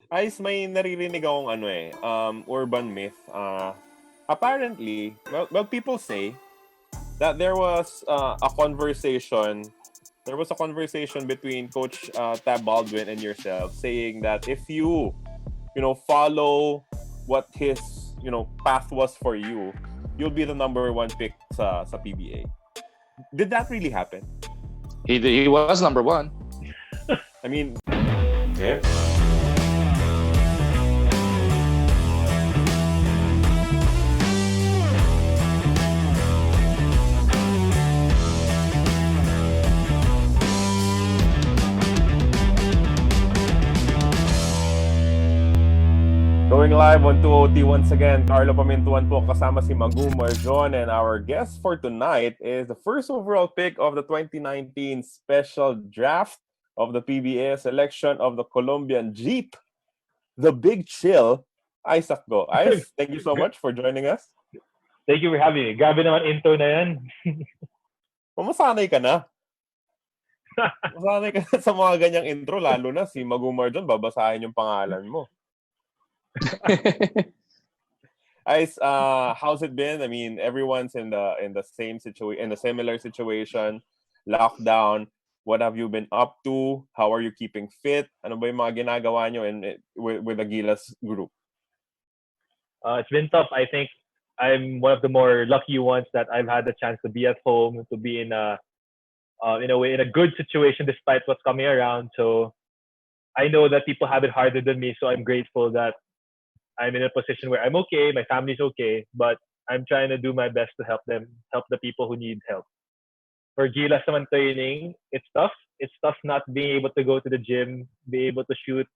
Ayos, may naririnig akong urban myth. Apparently, people say that there was a conversation between Coach Tab Baldwin and yourself, saying that if follow what his, path was for you, you'll be the number one pick sa PBA. Did that really happen? He was number one. I mean, Yes. going live on 2OT once again, Carlo Pamintuan po kasama si Magumar John, and our guest for tonight is the first overall pick of the 2019 Special Draft of the PBA selection of the Colombian Jeep, the Big Chill, Isaac Go. Ice, thank you so much for joining us. Thank you for having me. Grabe naman intro na yan. Masanay ka na. Masanay ka na sa mga ganyang intro, lalo na si Magumar John, babasahin yung pangalan mo. Ice, how's it been? I mean, everyone's in the same situation, in a similar situation, lockdown. What have you been up to? How are you keeping fit? Ano ba yung mga ginagawa nyo with the Gilas group? It's been tough. I think I'm one of the more lucky ones that I've had the chance to be at home, to be in a way, in a good situation despite what's coming around. So I know that people have it harder than me, so I'm grateful that I'm in a position where I'm okay, my family's okay, but I'm trying to do my best to help the people who need help. For Gilas naman training, it's tough. It's tough not being able to go to the gym, be able to shoot.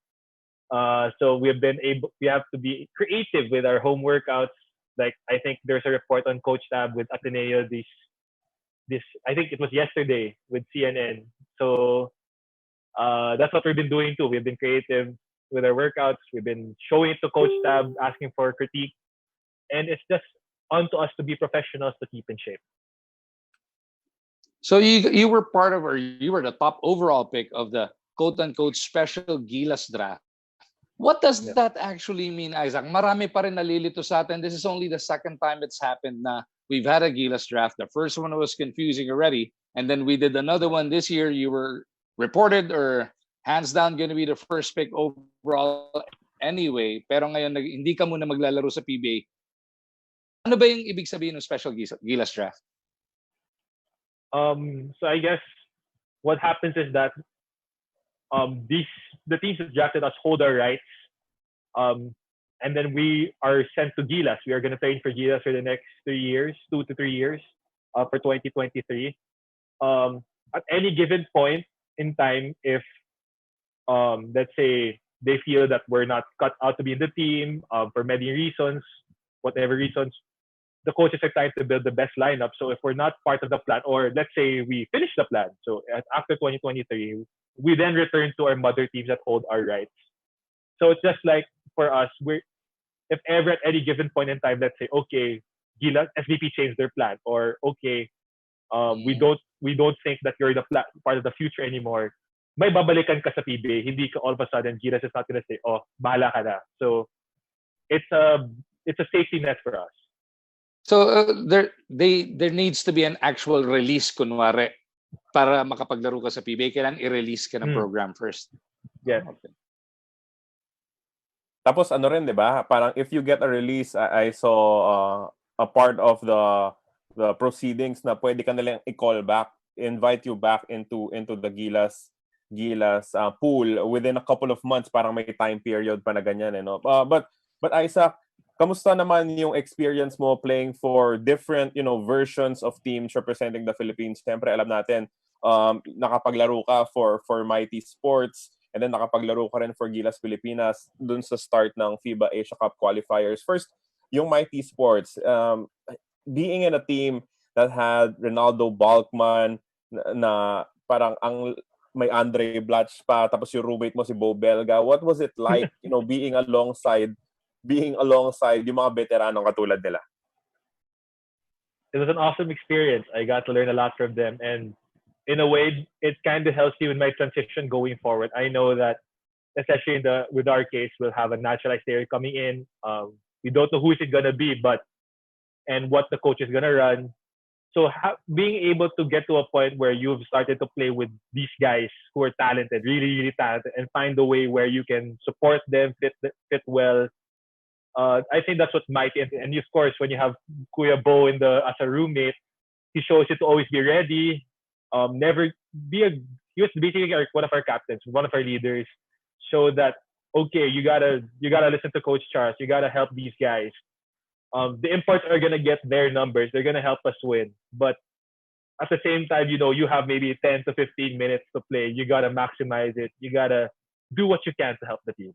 So we have to be creative with our home workouts. Like I think there's a report on Coach Tab with Ateneo this I think it was yesterday with CNN. So that's what we've been doing too. We've been creative with our workouts. We've been showing it to Coach Tab, asking for critique, and it's just on to us to be professionals to keep in shape. So you were part of, or you were the top overall pick of the quote-unquote special Gilas draft. What does that actually mean, Isaac? Marami pa rin nalilito sa atin. This is only the second time it's happened na we've had a Gilas draft. The first one was confusing already, and then we did another one this year. You were reported or hands down going to be the first pick overall anyway. Pero ngayon hindi ka muna maglalaro sa PBA. Ano ba yung ibig sabihin ng special Gilas draft? So I guess what happens is that the teams that drafted us hold our rights, and then we are sent to Gilas. We are going to train for Gilas for the next 2 to 3 years, for 2023. At any given point in time, if let's say they feel that we're not cut out to be in the team for many reasons, whatever reasons, the coaches are trying to build the best lineup. So if we're not part of the plan, or let's say we finish the plan, so after 2023, we then return to our mother teams that hold our rights. So it's just like for us, if ever at any given point in time, let's say, okay, Gilas SVP changed their plan, or okay, we don't think that you're the part of the future anymore. May babalikan ka sa PBA, hindi ka all of a sudden Gilas is not gonna say, oh, bahala ka na. So it's a safety net for us. So there needs to be an actual release kunwari para makapaglaro ka sa PBA. Kailangan i-release ka ng program first. Yeah. Okay. Tapos ano rin, 'di ba? Parang if you get a release, I saw a part of the proceedings na pwede ka nalang i-call back, invite you back into the Gilas pool within a couple of months. Parang may time period pa na ganyan, no? But Isaac, kamusta naman yung experience mo playing for different, versions of teams representing the Philippines? Siyempre, alam natin, nakapaglaro ka for Mighty Sports, and then nakapaglaro ka rin for Gilas Pilipinas dun sa start ng FIBA Asia Cup qualifiers. First, yung Mighty Sports, being in a team that had Ronaldo Balkman, na parang may Andre Blatch pa, tapos yung roommate mo si Bo Belga. What was it like, being alongside yung mga veteranong katulad nila? It was an awesome experience. I got to learn a lot from them, and in a way, it kind of helps you in my transition going forward. I know that especially with our case, we'll have a naturalized player coming in. We don't know who is it gonna be, and what the coach is gonna run. So being able to get to a point where you've started to play with these guys who are talented, really, really talented, and find a way where you can support them, fit well. I think that's what Mike and of course when you have Kuya Bo as a roommate, he shows you to always be ready. Never be he was basically one of our captains, one of our leaders. Show that okay, you gotta listen to Coach Charles. You gotta help these guys. The imports are gonna get their numbers. They're gonna help us win. But at the same time, you have maybe 10 to 15 minutes to play. You gotta maximize it. You gotta do what you can to help the team.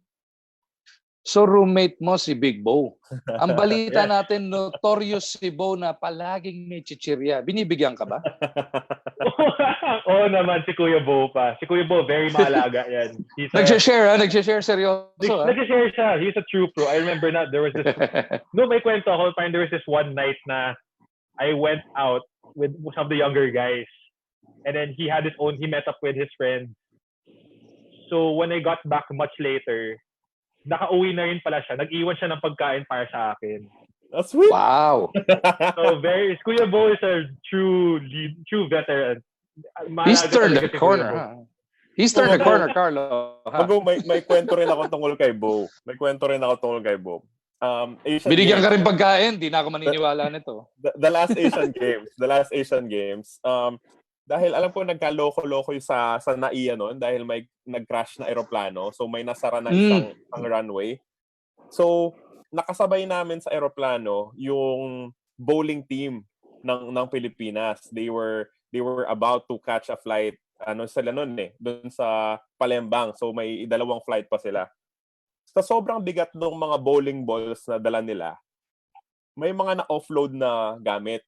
So roommate mo si Big Bo. Ang balita Yes. natin, notorious si Bo na palaging may chichirya. Binibigyan ka ba? Oo naman, si Kuya Bo pa. Si Kuya Bo, very mahalaga yan. Nagsishare, ha? Nagsishare seryoso, ha? Nagsishare siya. He's a true pro. I remember na, there was this... No, may kwento ako. Parang there was this one night na I went out with some of the younger guys. And then he met up with his friends. So when I got back much later, nakauwi na rin pala siya. Nag-iwan siya ng pagkain para sa akin. That's sweet. Wow. So Kuya Bo is a true veteran. He's turned the corner, huh? He's turned the corner, Carlo. Bago, may kwento rin ako tungkol kay Bo. Binigyan ka rin pagkain, di na ako maniniwala nito. The last Asian Games, dahil alam ko nagkaloko-loko yung sa NAIA noon dahil may nag-crash na eroplano, so may nasara na isang runway. So nakasabay namin sa eroplano yung bowling team ng Pilipinas. They were about to catch a flight sila noon doon sa Palembang. So may dalawang flight pa sila. Sa sobrang bigat ng mga bowling balls na dala nila, may mga na-offload na gamit.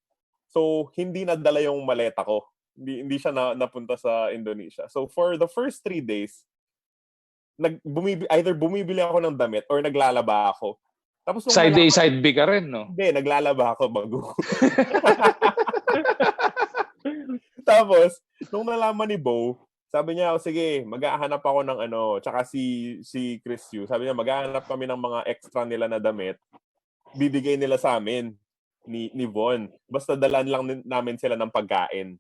So hindi nadala yung maleta ko. Hindi siya napunta sa Indonesia. So for the first 3 days, either bumibili ako ng damit or naglalaba ako. Tapos side A, side B ka rin, no? Hindi, naglalaba ako bago. Tapos, nung nalaman ni Bo, sabi niya, sige, mag-ahanap ako ng tsaka si Chris Yu. Sabi niya, mag-ahanap kami ng mga extra nila na damit. Bibigay nila sa amin ni Von. Basta dalan lang namin sila ng pagkain.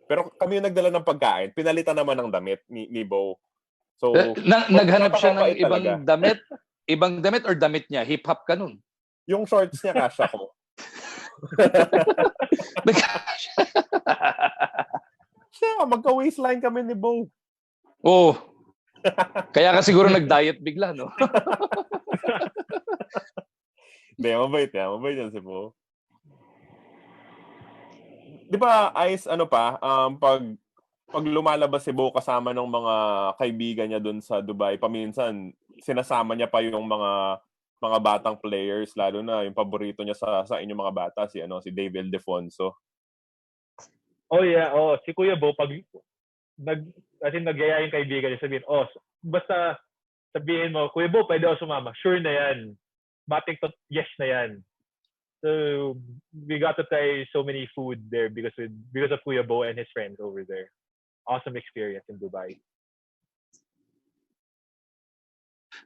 Pero kami yung nagdala ng pagkain, pinalitan naman ng damit ni Bo. So, naghanap siya ng ibang damit or damit niya? Hip-hop ka nun? Yung shorts niya, kasha ko. Siya, magka-waistline kami ni Bo. Oh. Kaya ka siguro nag-diet bigla, no? Hindi, mabait yan si Bo. Di ba, Ice, pag lumalabas si Bo kasama ng mga kaibigan niya doon sa Dubai, paminsan, sinasama niya pa yung mga batang players, lalo na yung paborito niya sa inyong mga bata, si David Defonso. Oh yeah, si Kuya Bo, pag nagyaya yung kaibigan niya, sabihin, basta sabihin mo, Kuya Bo, pwede ako sumama. Sure na yan. Matik to, yes na yan. So we got to try so many food there because of Kuya Bo and his friends over there. Awesome experience in Dubai.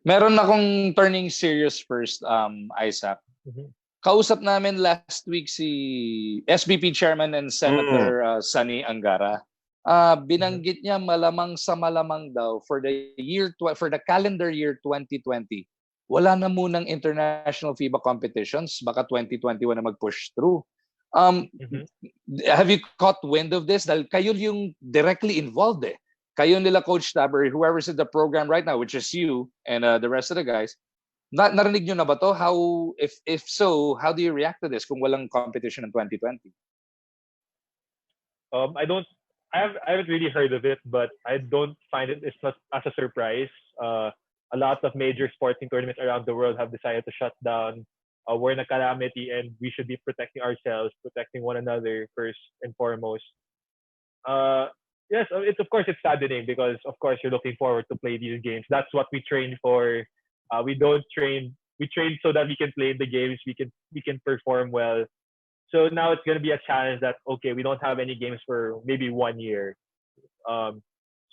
Meron akong turning serious first, Isaac. Mm-hmm. Kausap namin last week si SBP Chairman and Senator Sunny Angara. Binanggit niya malamang sa malamang daw for the calendar year 2020. Wala na munang international FIBA competitions, baka 2021 na mag-push through. Have you caught wind of this? Dahil kayo yung directly involved Kayo nila Coach Tab or whoever's in the program right now, which is you and the rest of the guys. Narinig nyo na ba to? How, if so, how do you react to this kung walang competition in 2020? I haven't really heard of it, but I don't find it's not as a surprise. A lot of major sporting tournaments around the world have decided to shut down. We're in a calamity and we should be protecting ourselves, protecting one another first and foremost. Yes, it's saddening because of course you're looking forward to play these games. That's what we train for. We train so that we can play the games, we can perform well. So now it's going to be a challenge that, okay, we don't have any games for maybe 1 year.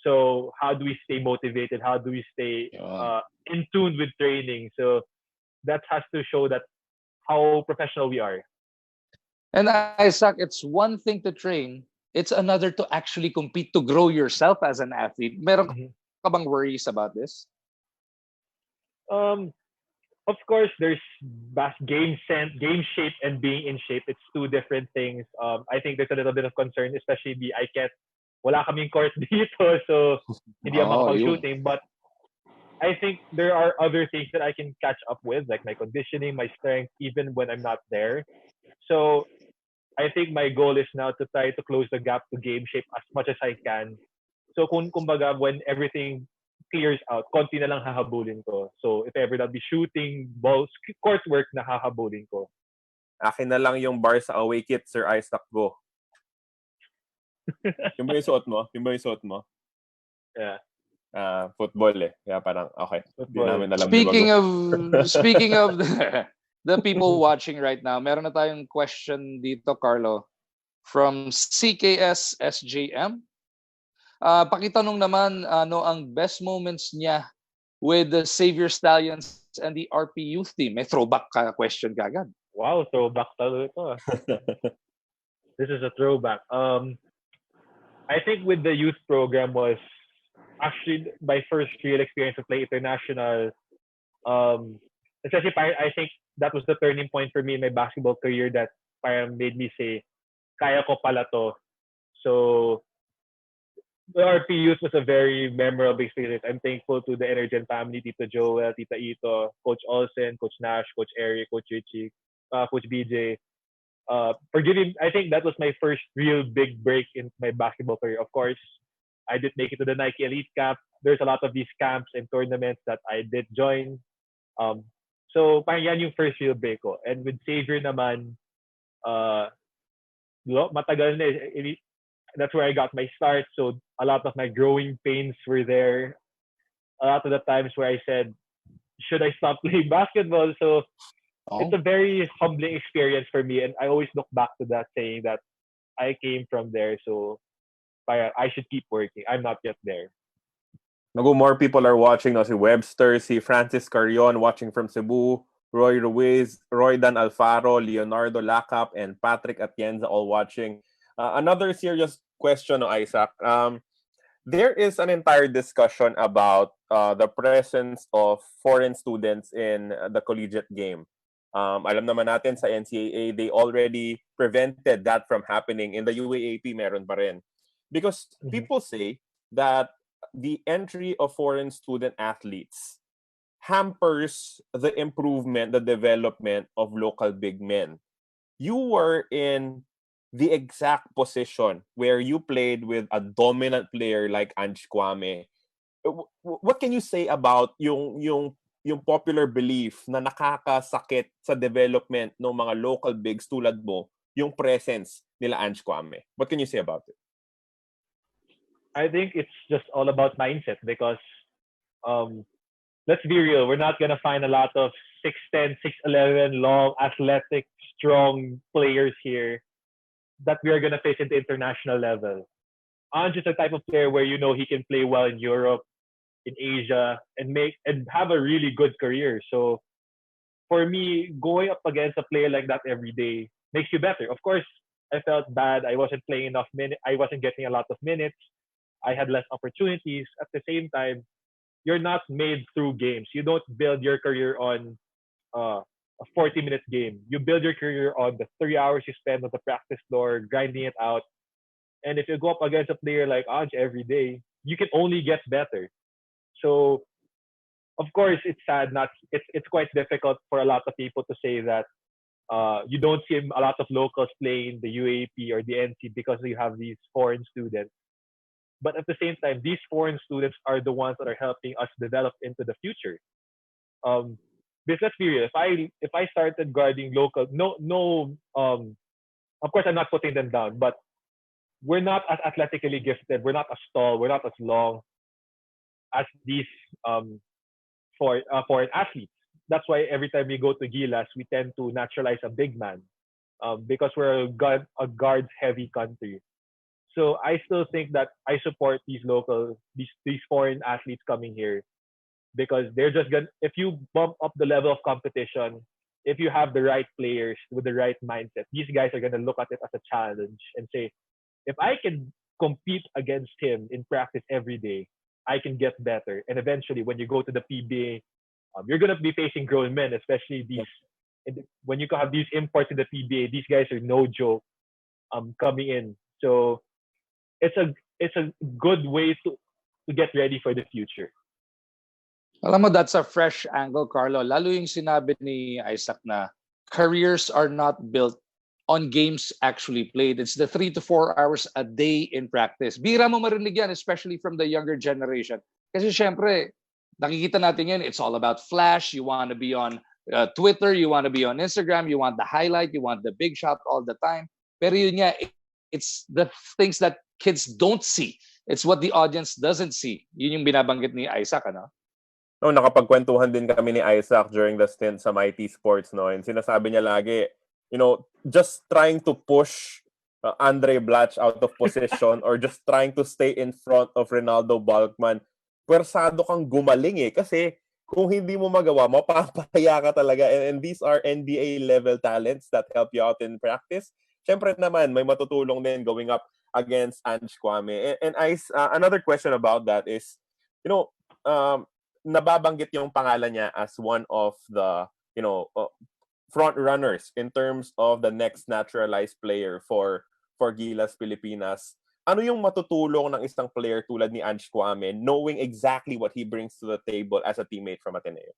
So how do we stay motivated? How do we stay in tune with training? So that has to show that how professional we are. And Isaac, it's one thing to train, it's another to actually compete to grow yourself as an athlete. Meron Mhm. ka bang worries about this? Um, of course, there's game shape, and being in shape. It's two different things. I think there's a little bit of concern, especially I can't, wala kaming court dito, so hindi ako Oh, yun. makapag-shooting. But I think there are other things that I can catch up with, like my conditioning, my strength, even when I'm not there. So I think my goal is now to try to close the gap to game shape as much as I can. So kumbaga, when everything clears out, konti na lang hahabulin ko. So if ever I'll be shooting balls, court work na hahabulin ko. Akin na lang yung bar sa away kit, Sir Isaac, go. Yung ba yung suot mo? Yung ba yung suot mo? Yeah. Football eh. Kaya parang, okay. Di Football. namin alam Speaking of the people watching right now, meron na tayong question dito, Carlo, from CKS SJM. Pakitanong naman, ano ang best moments niya with the Savior Stallions and the RP Youth Team? May throwback question kagad. Wow, throwback talaga ito. This is a throwback. I think with the youth program was actually my first real experience to play international. Especially, I think that was the turning point for me in my basketball career that made me say, kaya ko pala to. So, the RP Youth was a very memorable experience. I'm thankful to the Energen family, Tito Joel, Tita Ito, Coach Olsen, Coach Nash, Coach Eric, Coach Richie, Coach BJ. For giving, I think that was my first real big break in my basketball career. Of course, I did make it to the Nike Elite Camp. There's a lot of these camps and tournaments that I did join. So parang yan yung first real break ko. And with Xavier naman, matagal na eh. That's where I got my start. So a lot of my growing pains were there. A lot of the times where I said, should I stop playing basketball? So it's a very humbling experience for me. And I always look back to that saying that I came from there. So I should keep working. I'm not yet there. Nago, more people are watching now. Si Webster, si Francis Carrion watching from Cebu, Roy Ruiz, Roy Dan Alfaro, Leonardo Lacap, and Patrick Atienza all watching. Another serious question, Isaac. There is an entire discussion about the presence of foreign students in the collegiate game. Alam naman natin sa NCAA, they already prevented that from happening. In the UAAP, meron pa rin. Because people say that the entry of foreign student athletes hampers the improvement, the development of local big men. You were in the exact position where you played with a dominant player like Ange Kwame. What can you say about yung popular belief na nakakasakit sa development ng mga local bigs tulad mo, yung presence nila Ange Kwame? What can you say about it? I think it's just all about mindset because let's be real, we're not going to find a lot of 6'10", 6'11", long, athletic, strong players here that we are going to face at the international level. Ange is the type of player where you know he can play well in Europe, in Asia, and have a really good career. So for me, going up against a player like that every day makes you better. Of course, I felt bad. I wasn't playing enough minutes. I wasn't getting a lot of minutes. I had less opportunities. At the same time, you're not made through games. You don't build your career on a 40-minute game. You build your career on the 3 hours you spend on the practice floor, grinding it out. And if you go up against a player like Ange every day, you can only get better. So, of course, it's sad. It's quite difficult for a lot of people to say that you don't see a lot of locals playing the UAP or the NC because you have these foreign students. But at the same time, these foreign students are the ones that are helping us develop into the future. Because let's be real, if I started guarding local, of course I'm not putting them down, but we're not as athletically gifted, we're not as tall, we're not as long as these foreign athletes. That's why every time we go to Gilas, we tend to naturalize a big man because we're a guards-heavy country. So I still think that I support these foreign athletes coming here because they're just gonna, if you bump up the level of competition, if you have the right players with the right mindset, these guys are gonna look at it as a challenge and say, if I can compete against him in practice every day, I can get better. And eventually, when you go to the PBA, you're gonna be facing grown men, especially when you have these imports in the PBA. These guys are no joke coming in. So it's a good way to get ready for the future. Alam mo, that's a fresh angle, Carlo. Lalo yung sinabi ni Isaac na careers are not built on games actually played. It's the 3 to 4 hours a day in practice. Bira mo marinig yan, especially from the younger generation. Kasi syempre, nakikita natin yan, it's all about flash. You want to be on Twitter, you want to be on Instagram, you want the highlight, you want the big shot all the time. Pero yun nga, it's the things that kids don't see. It's what the audience doesn't see. Yun yung binabanggit ni Isaac, ano? No, nakapagkwentuhan din kami ni Isaac during the stint sa Mighty Sports, no? And sinasabi niya lagi, just trying to push Andre Blatch out of position or just trying to stay in front of Ronaldo Balkman, pwersado kang gumaling kasi kung hindi mo magawa, mapapaya ka talaga. And these are NBA level talents that help you out in practice. Siyempre naman, may matutulong din going up against Ange Kwame. And another question about that is, nababanggit yung pangalan niya as one of the, front runners in terms of the next naturalized player for Gilas Pilipinas. Ano yung matutulong ng isang player tulad ni Ange Kwame knowing exactly what he brings to the table as a teammate from Ateneo?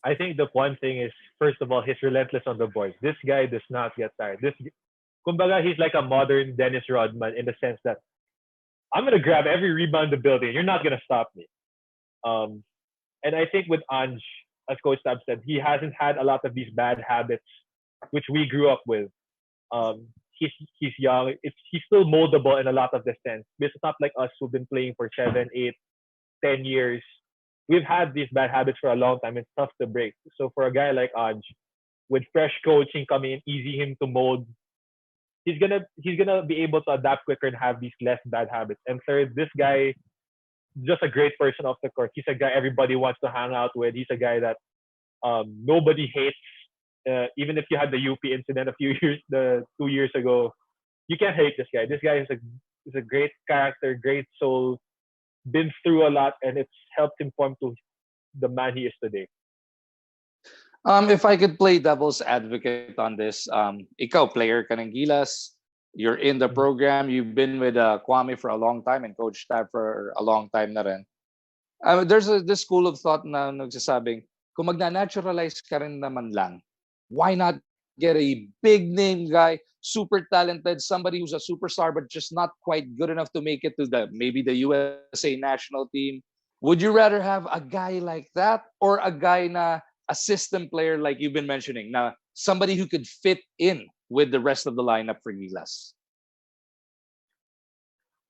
I think the one thing is, first of all, he's relentless on the boards. This guy does not get tired. Kumbaga, he's like a modern Dennis Rodman in the sense that I'm going to grab every rebound in the building. You're not going to stop me. And I think with Ange, as Coach Tab said, he hasn't had a lot of these bad habits, which we grew up with. He's young. He's still moldable in a lot of the sense. It's not like us who've been playing for 7, 8, 10 years. We've had these bad habits for a long time. It's tough to break. So for a guy like Ange, with fresh coaching coming in, easy him to mold, he's gonna be able to adapt quicker and have these less bad habits. And third, this guy, just a great person off the court. He's a guy everybody wants to hang out with. He's a guy that nobody hates. Even if you had the UP incident 2 years ago, you can't hate this guy. This guy is a great character, great soul, been through a lot, and it's helped him form to the man he is today. If I could play devil's advocate on this, ikaw, player ka ng Gilas, you're in the program, you've been with Kwame for a long time and Coach Tab for a long time na rin. There's this school of thought na nagsasabing, kung magna-naturalize ka rin naman lang, why not get a big name guy, super talented, somebody who's a superstar but just not quite good enough to make it to maybe the USA national team? Would you rather have a guy like that or a guy na a system player like you've been mentioning, na somebody who could fit in with the rest of the lineup for Gilas?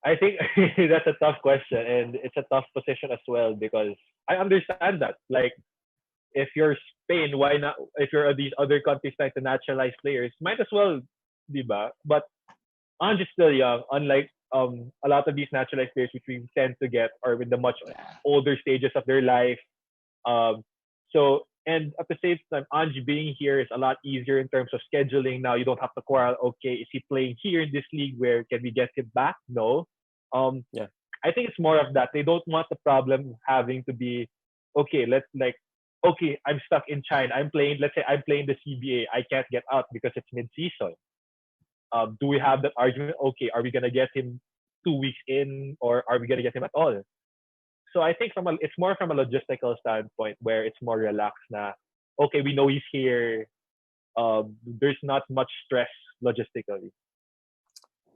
I think that's a tough question, and it's a tough position as well because I understand that. Like, if you're Spain, why not? If you're these other countries like the naturalized players, might as well, diba? But Ange is still young, unlike a lot of these naturalized players which we tend to get are in the much older stages of their life. And at the same time, Ange being here is a lot easier in terms of scheduling. Now you don't have to quarrel. Okay, is he playing here in this league? Where can we get him back? No. I think it's more of that. They don't want the problem having to be, okay, I'm stuck in China. Let's say I'm playing the CBA. I can't get out because it's mid-season. Do we have that argument? Okay, are we gonna get him 2 weeks in, or are we gonna get him at all? So I think it's more from a logistical standpoint where it's more relaxed na, okay, we know he's here. There's not much stress logistically.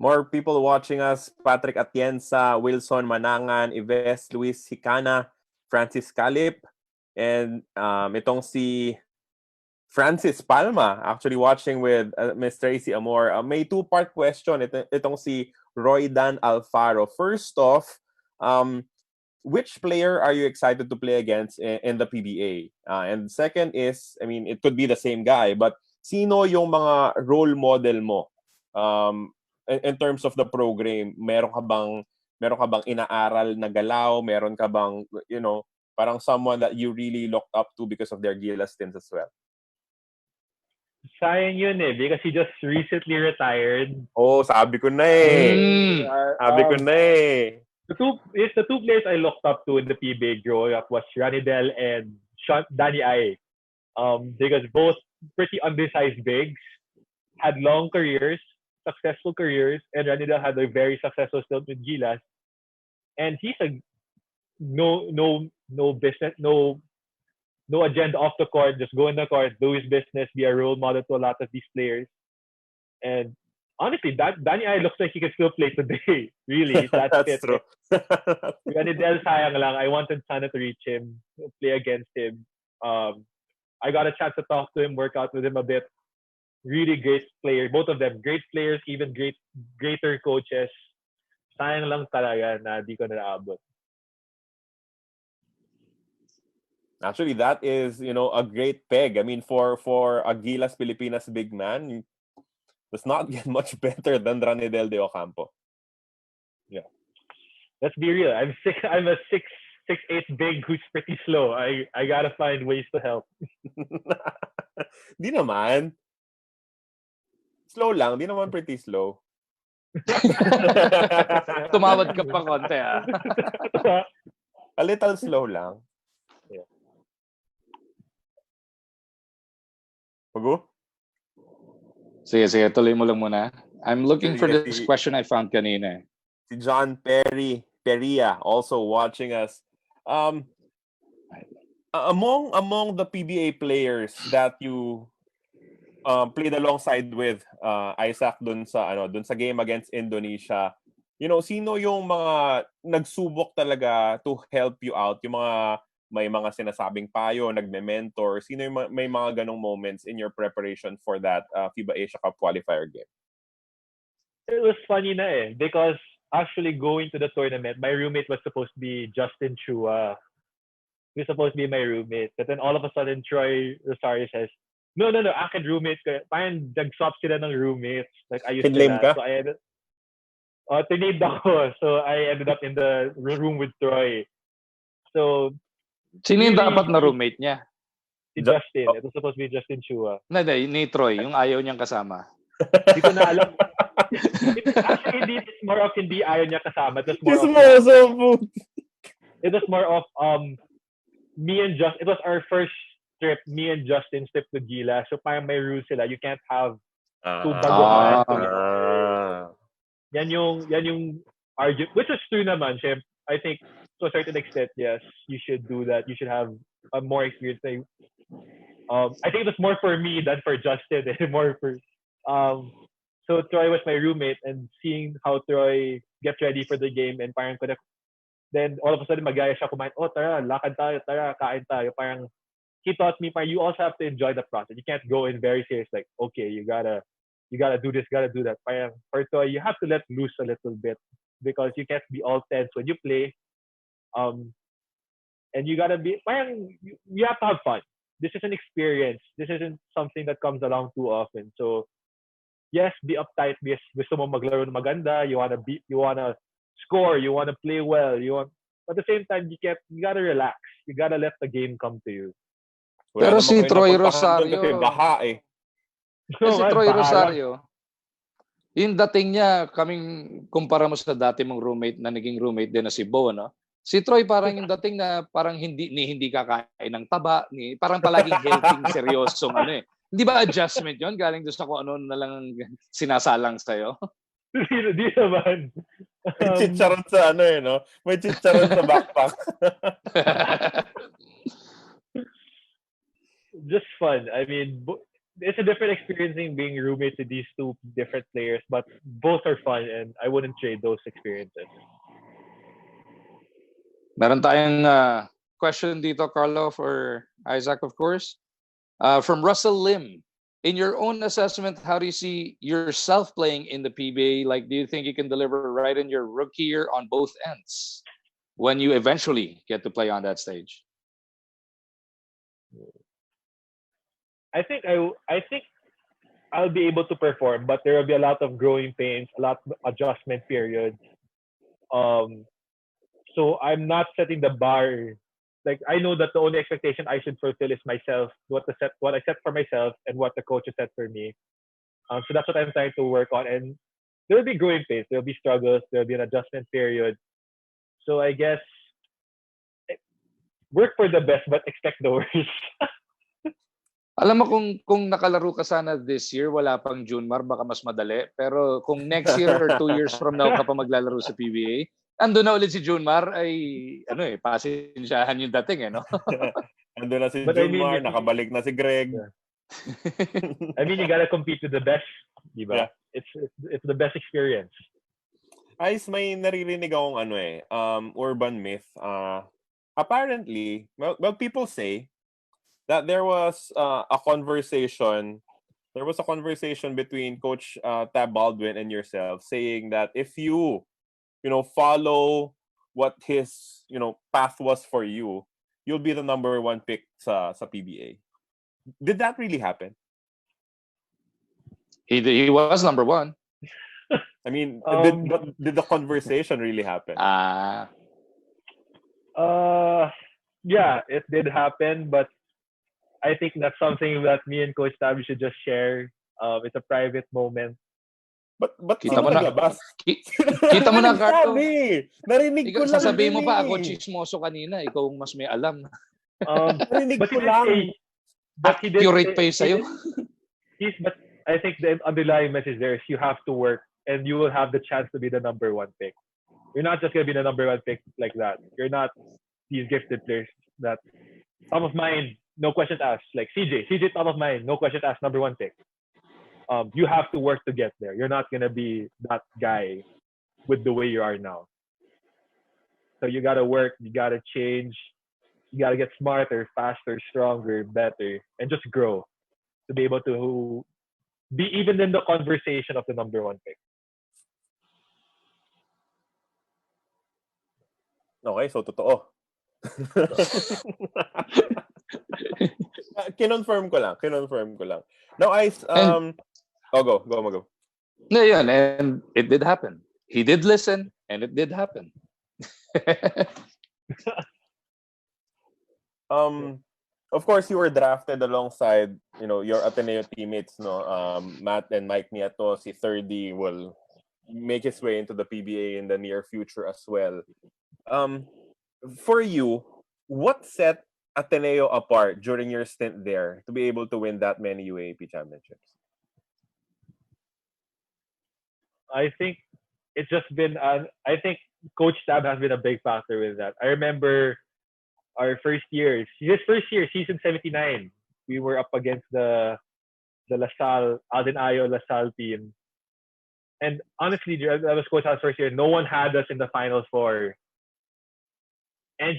More people watching us: Patrick Atienza, Wilson Manangan, Ives Luis Hicana, Francis Calip, and itong si Francis Palma actually watching with Miss Tracy Amor. May two-part question. Itong si Roy Dan Alfaro. First off, which player are you excited to play against in the PBA? And second is, it could be the same guy, but sino yung mga role model mo in terms of the program, meron ka bang inaaral na galaw, meron ka bang parang someone that you really looked up to because of their Gilas stints as well? Sayang yun because he just recently retired. Oh, sabi ko na eh. Sabi ko na eh. The two players I looked up to in the PBA growing up was Ranidel and Danny Ai. Because both pretty undersized bigs, had long careers, successful careers, and Ranidel had a very successful stint with Gilas. And he's a no business, no agenda off the court, just go in the court, do his business, be a role model to a lot of these players. And honestly, Danny I looks like he can still play today. Really, that's That's true. Ranidel, sayang lang. I wanted sana to reach him, play against him. I got a chance to talk to him, work out with him a bit. Really great player. Both of them, great players, even greater coaches. Sayang lang talaga na di ko na naabot. Actually, that is, a great peg. I mean, for a Gilas Pilipinas big man, does not get much better than Ranidel de Ocampo. Yeah. Let's be real. I'm a 6'8" big who's pretty slow. I gotta find ways to help. Di naman. Slow lang. Di naman pretty slow. Tumawad ka pa konti A little slow lang. Yeah. Pago? Sige, tuloy mo lang muna. I'm looking for this question I found kanina. Si John Peria also watching us. Among the PBA players that you played alongside with, Isaac, dun sa game against Indonesia, sino yung mga nagsubok talaga to help you out? Yung mga may mga sinasabing payo, nagme-mentor, sino yung may mga ganong moments in your preparation for that FIBA Asia Cup qualifier game? It was funny because actually going to the tournament, my roommate was supposed to be Justin Chua. He was supposed to be my roommate. But then all of a sudden, Troy Rosario says, no, akin roommate ko. Parang nag-swap sila ng roommates. Like, ayos Kinlame sila. ka? So tinid ako. So I ended up in the room with Troy. So, sino yung dapat na roommate niya? Si Justin. It was supposed to be Justin Chua. Hindi, ni Troy, yung ayaw niyang kasama. Hindi ko na alam. Actually, it's more of hindi ayaw niya kasama. It was more of me and Justin. It was our first trip, me and Justin's trip to Gila. So parang may rules sila. You can't have two baguhan together. Yan yung argument, which is true naman. I think to a certain extent, yes, you should do that. You should have a more experience. I think it was more for me than for Justin. More for so Troy was my roommate, and seeing how Troy gets ready for the game, and parang then all of a sudden magaya siya kumain, tara, lakad tayo, tara, kain tayo. Parang he taught me, you also have to enjoy the process. You can't go in very serious, like, okay, you gotta do this, gotta do that. Parang for Troy, you have to let loose a little bit because you can't be all tense when you play. And you gotta be, you have to have fun. This is an experience. This isn't something that comes along too often. So yes, be uptight because gusto mo maglaro ng maganda. You wanna score. You wanna play well. But at the same time, you gotta relax. You gotta let the game come to you. Pero si Troy Rosario, kasi baha eh. Si Troy Rosario, yung dating niya, kumpara mo sa dati mong roommate na naging roommate din na si Bo, no? Si Troy parang yung dating na parang hindi kakain ng taba, parang palaging healthy, seryosong Hindi ba adjustment yon galing doon sa kung ano na lang sinasalang sa'yo? Di naman. May chicharon sa no? May chicharon sa backpack. Just fun. I mean, it's a different experience being roommates with these two different players, but both are fun, and I wouldn't trade those experiences. Meron tayong question dito, Carlo, for Isaac, of course. From Russell Lim. In your own assessment, how do you see yourself playing in the PBA? Like, do you think you can deliver right in your rookie year on both ends when you eventually get to play on that stage? I think I'll be able to perform, but there will be a lot of growing pains, a lot of adjustment periods. Um, so I'm not setting the bar. Like I know that the only expectation I should fulfill is myself, what I set for myself, and what the coach has set for me. So that's what I'm trying to work on, and there will be growing pains, there will be struggles, there will be an adjustment period. So I guess work for the best, but expect the worst. Alam mo kung nakalaro ka sana this year, wala pang Junmar, baka mas madali. Pero kung next year or 2 years from now ka pa maglalaro sa PBA, ando na ulit si Junmar, ay pasensyahan yung dating no? Ando na si But I mean, Junmar, nakabalik na si Greg. Yeah. I mean, you gotta compete with the best, diba? Yeah. It's the best experience. Ice, may naririnig akong urban myth. Apparently, well, people say that there was a conversation between Coach Tab Baldwin and yourself, saying that if you follow what his path was for you, you'll be the number one pick sa PBA. Did that really happen? He was number one. I mean, did the conversation really happen? Yeah, it did happen, but I think that's something that me and Coach Tab should just share. It's a private moment. But kita mo na, naglabas? kita mo na, Carto. Narinig ko lang. Sasabihin mo pa, ako chismoso kanina, ikaw mas may alam. Narinig ko lang. Accurate pa yun sa'yo. But I think the underlying message there is you have to work and you will have the chance to be the number one pick. You're not just going to be the number one pick like that. You're not these gifted players that top of mind, no questions asked. Like CJ top of mind, no questions asked, number one pick. You have to work to get there. You're not going to be that guy with the way you are now. So you got to work, you got to change, you got to get smarter, faster, stronger, better, and just grow to be able to be even in the conversation of the number one pick. Okay, so totoo. Kinonfirm ko lang. Now, Ice, go. No, yun, and it did happen. He did listen, and it did happen. Of course, you were drafted alongside, your Ateneo teammates, Matt and Mike Nieto. Si Thirdy will make his way into the PBA in the near future as well. For you, what set Ateneo apart during your stint there to be able to win that many UAAP championships? I think it's just been, I think Coach Tab has been a big factor with that. I remember his first year, season 79, we were up against the LaSalle, Alden Ayo LaSalle team. And honestly, that was Coach Tab's first year. No one had us in the Final Four. And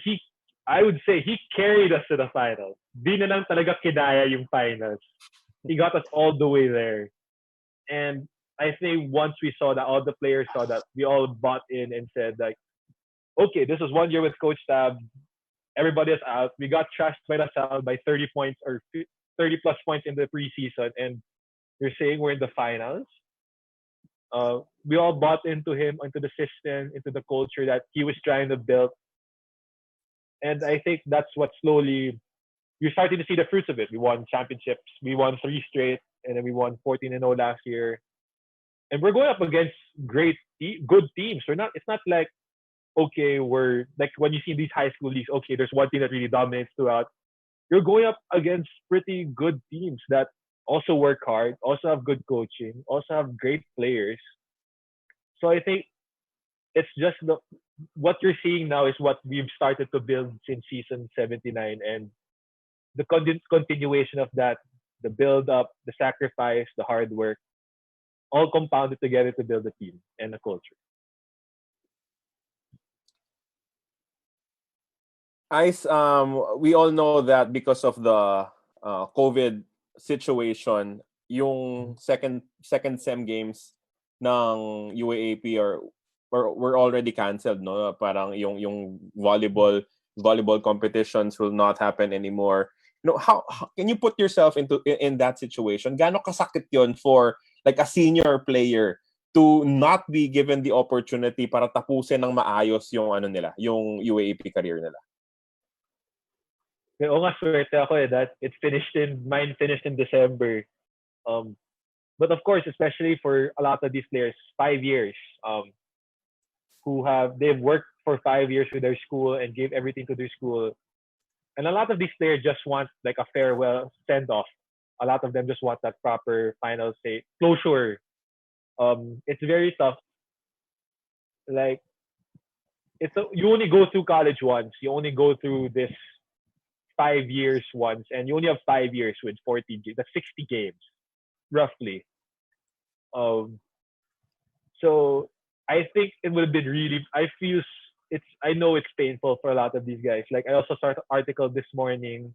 I would say he carried us to the finals. Di na lang talaga kinaya yung finals. He got us all the way there. And I think once we saw that, all the players saw that, we all bought in and said, like, okay, this is 1 year with Coach Tab. Everybody is out. We got trashed by LaSalle by 30 points or 30 plus points in the preseason. And you're saying we're in the finals. We all bought into him, into the system, into the culture that he was trying to build. And I think that's what slowly, you're starting to see the fruits of it. We won championships. We won 3 straight. And then we won 14-0 last year. And we're going up against good teams. It's not like, okay, we're like when you see these high school leagues, okay, there's one team that really dominates throughout. You're going up against pretty good teams that also work hard, also have good coaching, also have great players. So I think it's just what you're seeing now is what we've started to build since season 79, and the continuation of that, the build up, the sacrifice, the hard work, all compounded together to build a team and a culture. Ice, we all know that because of the COVID situation, yung second sem games ng UAAP or were already canceled, no? Parang yung volleyball competitions will not happen anymore. how can you put yourself in that situation? Gaano kasakit yon for like a senior player to not be given the opportunity para tapusin ng maayos yung nila, yung UAAP career nila? Oo nga, swerte ako that mine finished in December. But of course, especially for a lot of these players, 5 years, they've worked for 5 years with their school and gave everything to their school. And a lot of these players just want like a farewell send-off. A lot of them just want that proper final say closure. It's very tough. Like, you only go through college once. You only go through this 5 years once, and you only have 5 years with 40 games. That's 60 games, roughly. So I think it would have been really. I know it's painful for a lot of these guys. Like, I also saw an article this morning.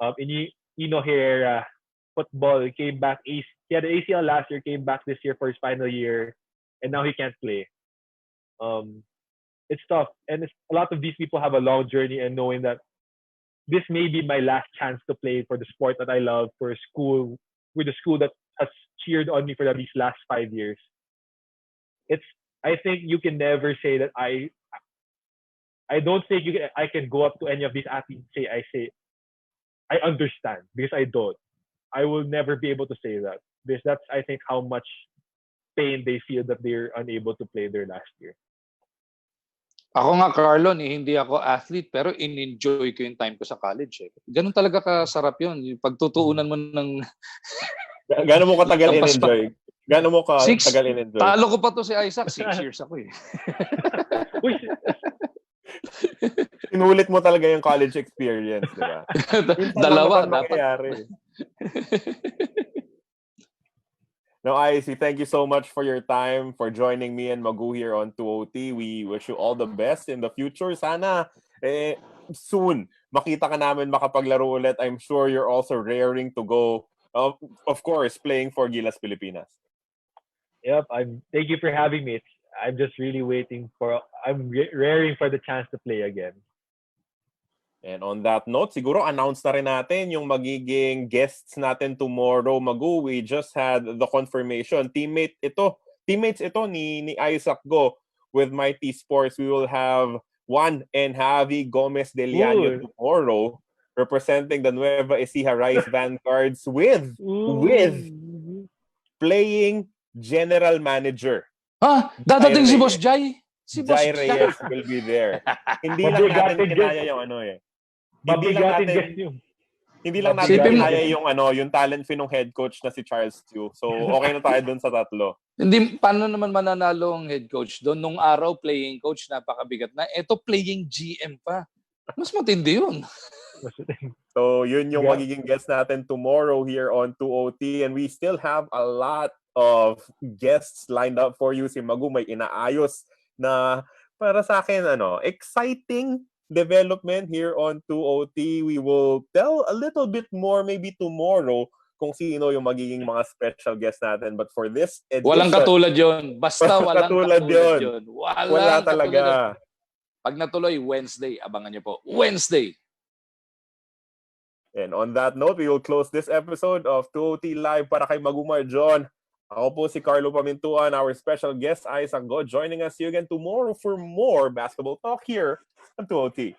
Ino Herrera, football, came back. He had an ACL last year, came back this year for his final year, and now he can't play. It's tough, and a lot of these people have a long journey, and knowing that this may be my last chance to play for the sport that I love, for a school, with a school that has cheered on me for these last 5 years. I think you can never say that I don't think I can go up to any of these athletes and say I understand, because I don't. I will never be able to say that, because that's, I think, how much pain they feel that they're unable to play their last year. Ako nga, Carlon, hindi ako athlete, pero in-enjoy ko yung time ko sa college. Ganun talaga kasarap yun. Yung pagtutuunan mo ng... Gano'n mo katagal in-enjoy? Gano'n mo katagal in-enjoy? Talo ko pa to si Isaac. 6 years ako eh. Inulit mo talaga yung college experience, di ba? Dalawa. Dapat. No, IC, thank you so much for your time, for joining me and Magu here on 2OT. We wish you all the best in the future. Sana, soon, makita ka namin makapaglaro ulit. I'm sure you're also raring to go. Of course, playing for Gilas Pilipinas. Yep, thank you for having me. I'm just really I'm raring for the chance to play again. And on that note, siguro announce na rin natin yung magiging guests natin tomorrow. Magu, we just had the confirmation. Teammates ito ni Isaac Go with Mighty Sports. We will have Juan and Javi Gomez de Liano tomorrow, representing the Nueva Ecija Rice Vanguards with playing general manager. Dadating si Boss Jai. Si Boss Jai Reyes will be there. Hindi lang natin kinaya yung Hindi lang natin kinaya yung talent fee ng head coach na si Charles Tiu. So, okay na tayo dun sa tatlo. Hindi, paano naman mananalo ang head coach doon? Nung araw, playing coach, napakabigat na. Ito, playing GM pa. Mas matindi yun. So, yun yung magiging guest natin tomorrow here on 2OT. And we still have a lot of guests lined up for you. Si Magu may inaayos na para sa akin, exciting development here on 2OT. We will tell a little bit more maybe tomorrow kung sino yung magiging mga special guest natin. But for this edition... Walang katulad yun. Basta walang katulad yun. Wala talaga. Pag natuloy, Wednesday. Abangan niyo po. Wednesday! And on that note, we will close this episode of 2OT Live para kay Magumar John. Ako po si Carlo Pamintuan, our special guest, Isaac Go, joining us here again tomorrow for more basketball talk here on 2OT.